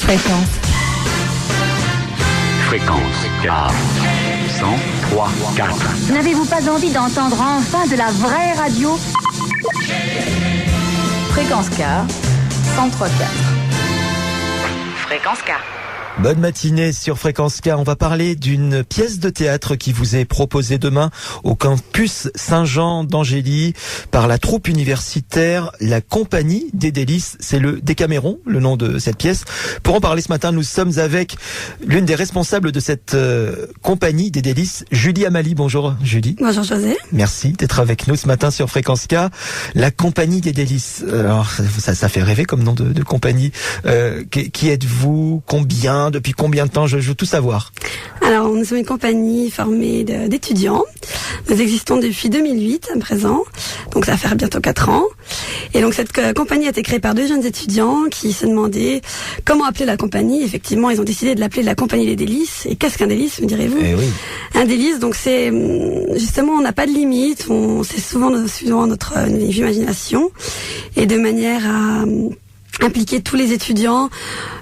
Fréquence. Fréquence K. 103.4. N'avez-vous pas envie d'entendre enfin de la vraie radio? Fréquence K. 103.4. Fréquence K. Bonne matinée sur Fréquence K. On va parler d'une pièce de théâtre qui vous est proposée demain au campus Saint-Jean d'Angély par la troupe universitaire La Compagnie des Délices. C'est le Décaméron, le nom de cette pièce. Pour en parler ce matin, nous sommes avec l'une des responsables de cette Compagnie des Délices, Julie Amalie. Bonjour Julie. Bonjour José. Merci d'être avec nous ce matin sur Fréquence K. La Compagnie des Délices. Alors ça fait rêver comme nom de compagnie. Qui êtes-vous? Combien? Depuis combien de temps? Je veux tout savoir. Alors, nous sommes une compagnie formée d'étudiants. Nous existons depuis 2008 à présent, donc ça va faire bientôt 4 ans. Et donc cette compagnie a été créée par 2 jeunes étudiants qui se demandaient comment appeler la compagnie. Effectivement, ils ont décidé de l'appeler la Compagnie des Délices. Et qu'est-ce qu'un délice, me direz-vous? Oui. Un délice, donc c'est justement, on n'a pas de limite, c'est souvent notre imagination, et de manière à impliquer tous les étudiants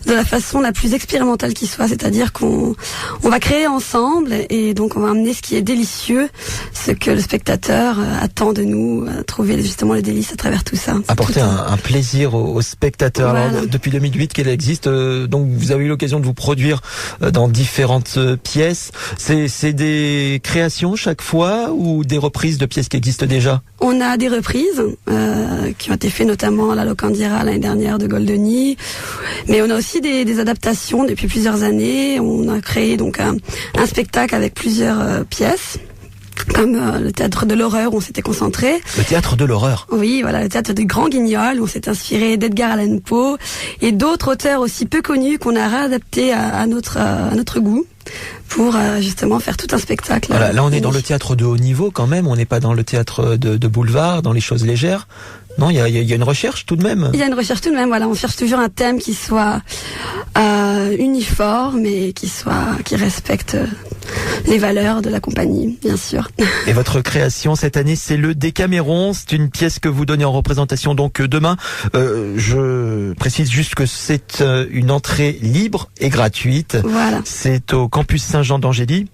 de la façon la plus expérimentale qui soit, c'est-à-dire qu'on va créer ensemble et donc on va amener ce qui est délicieux, ce que le spectateur attend de nous, trouver justement le délice à travers tout ça. Apporter un plaisir aux spectateurs. Voilà. Alors, depuis 2008 qu'elle existe, donc vous avez eu l'occasion de vous produire dans différentes pièces. C'est des créations chaque fois ou des reprises de pièces qui existent déjà? On a des reprises qui ont été faites notamment à la Locandira l'année dernière de Goldoni, mais on a aussi des adaptations depuis plusieurs années. On a créé donc un spectacle avec plusieurs pièces, comme le théâtre de l'horreur où on s'était concentré. Le théâtre de l'horreur? Oui, voilà, le théâtre du Grand Guignol où on s'est inspiré d'Edgar Allan Poe et d'autres auteurs aussi peu connus qu'on a réadaptés à notre goût pour justement faire tout un spectacle. Voilà, là on est dans le théâtre de haut niveau quand même, on n'est pas dans le théâtre de boulevard, dans les choses légères. Non, il y a une recherche tout de même. Il y a une recherche tout de même, voilà. On cherche toujours un thème qui soit uniforme et qui respecte les valeurs de la compagnie, bien sûr. Et votre création cette année, c'est le Décaméron. C'est une pièce que vous donnez en représentation donc demain. Je précise juste que c'est une entrée libre et gratuite. Voilà. C'est au campus Saint-Jean d'Angély,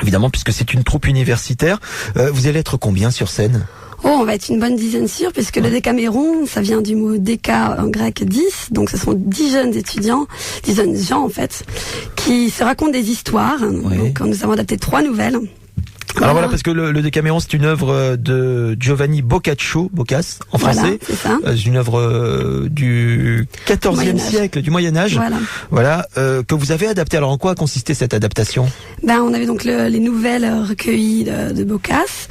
évidemment, puisque c'est une troupe universitaire. Vous allez être combien sur scène? On va être une bonne dizaine sûre, puisque le Décaméron, ça vient du mot déca en grec 10, donc ce sont 10 jeunes étudiants, 10 jeunes gens en fait, qui se racontent des histoires. Oui. Donc nous avons adapté 3 nouvelles. Alors voilà, parce que le Décaméron, c'est une œuvre de Giovanni Boccaccio, Boccas, en français. Voilà, c'est ça. C'est une œuvre du XIVe siècle, du Moyen-Âge. Voilà, que vous avez adapté. Alors en quoi consistait cette adaptation? On avait donc les nouvelles recueillies de Boccas,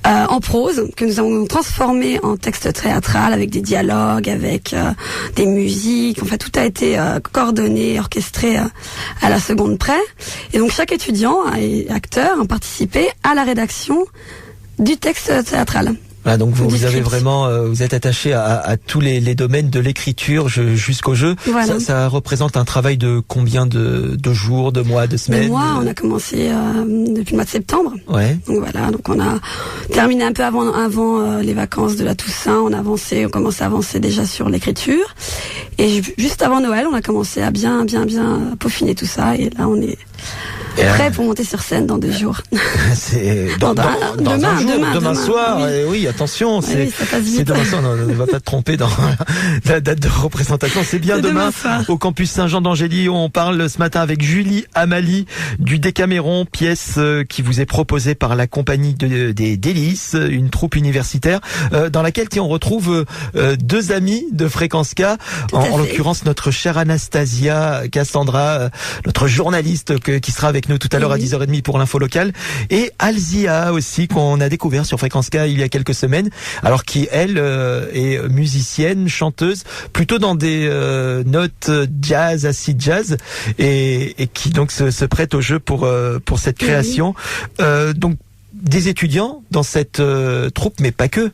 en prose, que nous avons transformées en texte théâtral, avec des dialogues, avec des musiques. Enfin, tout a été coordonné, orchestré à la seconde près. Et donc chaque étudiant et acteur a participé à la rédaction du texte théâtral. Voilà, donc vous avez vraiment, vous êtes attaché à tous les domaines de l'écriture jusqu'au jeu. Voilà. Ça représente un travail de combien de jours, de mois, de semaines? De mois, on a commencé depuis le mois de septembre. Ouais. Donc voilà, donc on a terminé un peu avant les vacances de la Toussaint. On commençait à avancer déjà sur l'écriture. Et juste avant Noël, on a commencé à bien peaufiner tout ça. Et là, on est prêt pour monter sur scène dans 2 jours. C'est demain soir. Oui. Et oui, attention, Oui, c'est demain soir. Non, ne va pas te tromper dans la date de représentation. C'est bien demain au campus Saint-Jean d'Angély. On parle ce matin avec Julie Amalie du Décaméron, pièce qui vous est proposée par la Compagnie des Délices, une troupe universitaire dans laquelle on retrouve 2 amis de Fréquence K, en l'occurrence notre chère Anastasia Cassandra, notre journaliste qui sera avec nous tout à l'heure à 10h30 pour l'info locale, et Alzia aussi, qu'on a découvert sur Fréquence K il y a quelques semaines, alors qui elle est musicienne, chanteuse, plutôt dans des notes jazz, acid jazz, et qui donc se prête au jeu pour cette création. Donc des étudiants dans cette troupe, mais pas que.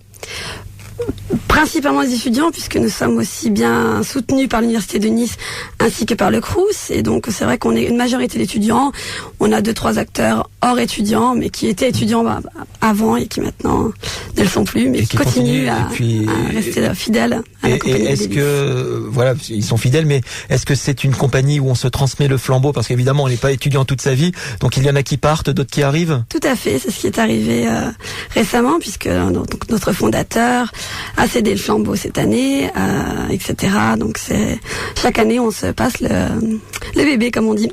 principalement les étudiants, puisque nous sommes aussi bien soutenus par l'Université de Nice ainsi que par le Crous. Et donc, c'est vrai qu'on est une majorité d'étudiants. On a 2-3 acteurs hors étudiants, mais qui étaient étudiants avant et qui maintenant ne le sont plus, mais qui continuent à rester fidèles à la compagnie. Et est-ce que, voilà, ils sont fidèles, mais est-ce que c'est une compagnie où on se transmet le flambeau? Parce qu'évidemment, on n'est pas étudiant toute sa vie, donc il y en a qui partent, d'autres qui arrivent. Tout à fait, c'est ce qui est arrivé récemment, puisque notre fondateur a cédé le flambeau cette année, etc. Donc chaque année on se passe le bébé, comme on dit.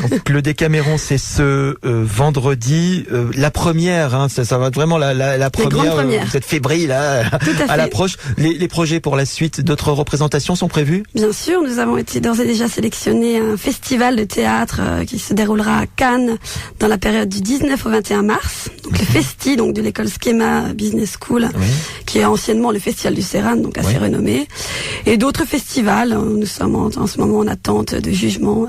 Donc le Décaméron, c'est ce vendredi, la première, hein, ça va être vraiment la première. Vous êtes fébrile là, à l'approche. Les projets pour la suite, d'autres représentations sont prévues? Bien sûr, nous avons été d'ores et déjà sélectionnés à un festival de théâtre qui se déroulera à Cannes dans la période du 19 au 21 mars. Donc le Festi, donc de l'école Schema Business School, qui est anciennement le festival du Céran, donc assez renommé. Et d'autres festivals. Nous sommes en ce moment en attente de jugement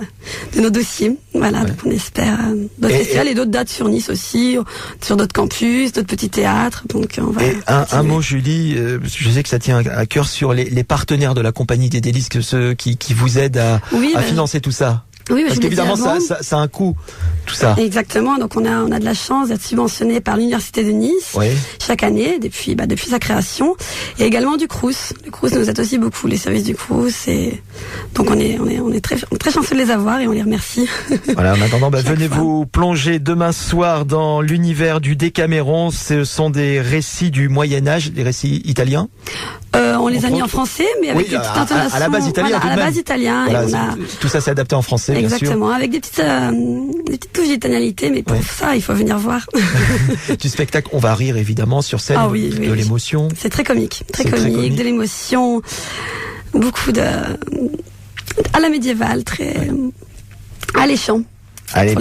de nos dossiers. Voilà, donc on espère d'autres festivals et d'autres dates sur Nice aussi, sur d'autres campus, d'autres petits théâtres. Donc on va. Et un mot, Julie, je sais que ça tient à cœur sur les partenaires de la compagnie des Délices, ceux qui vous aident à financer tout ça. Oui, parce qu'évidemment ça a un coût, tout ça. Exactement. Donc on a de la chance d'être subventionné par l'Université de Nice chaque année depuis sa création, et également du Crous. Le Crous nous aide aussi beaucoup, les services du Crous, et donc on est très chanceux de les avoir et on les remercie. Voilà. En attendant, venez vous plonger demain soir dans l'univers du Décaméron. Ce sont des récits du Moyen Âge, des récits italiens. On les a mis en français, mais avec des petites intonations. À la base italien. Voilà, à la base italien. Voilà, tout ça s'est adapté en français, bien sûr. Exactement, avec des petites touches d'italianité, mais pour ça, il faut venir voir. Du spectacle, on va rire évidemment sur scène, de l'émotion. C'est très comique, très comique, de l'émotion, beaucoup à la médiévale, très alléchant. Allez,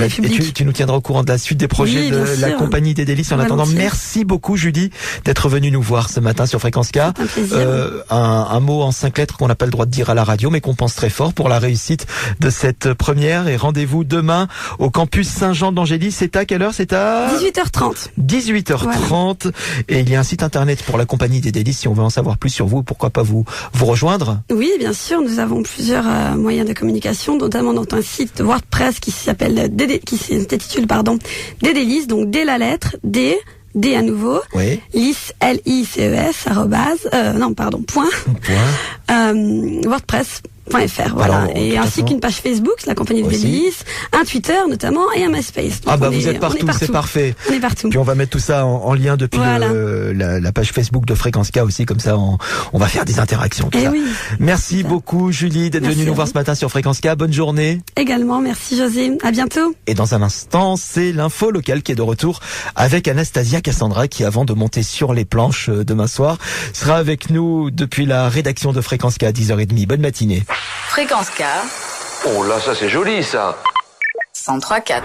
tu nous tiendras au courant de la suite des projets de la compagnie des Délices. En attendant, merci beaucoup Julie d'être venue nous voir ce matin sur Fréquence K. Un plaisir. Un mot en 5 lettres qu'on n'a pas le droit de dire à la radio, mais qu'on pense très fort pour la réussite de cette première. Et rendez-vous demain au campus Saint-Jean d'Angély. C'est à quelle heure? C'est à 18h30. 18h30. Et il y a un site internet pour la compagnie des Délices. Si on veut en savoir plus sur vous, pourquoi pas vous rejoindre? Oui, bien sûr. Nous avons plusieurs moyens de communication, notamment dans un site WordPress qui s'appelle qui s'intitule Des Délices, donc dès la lettre D à nouveau, lice LICES .wordpress.fr, voilà. Alors, et ainsi qu'une page Facebook, la compagnie des Délices, un Twitter notamment et un MySpace. Donc vous êtes partout, c'est parfait. On est partout. Puis on va mettre tout ça en lien depuis la page Facebook de Fréquence K aussi, comme ça on va faire des interactions. Tout ça. Oui, merci beaucoup Julie d'être venue nous voir ce matin sur Fréquence K. Bonne journée. Également, merci José. À bientôt. Et dans un instant, c'est l'info locale qui est de retour avec Anastasia Cassandra qui, avant de monter sur les planches demain soir, sera avec nous depuis la rédaction de Fréquence K à 10h30. Bonne matinée. Fréquence K. Oh là, ça c'est joli ça. 103.4.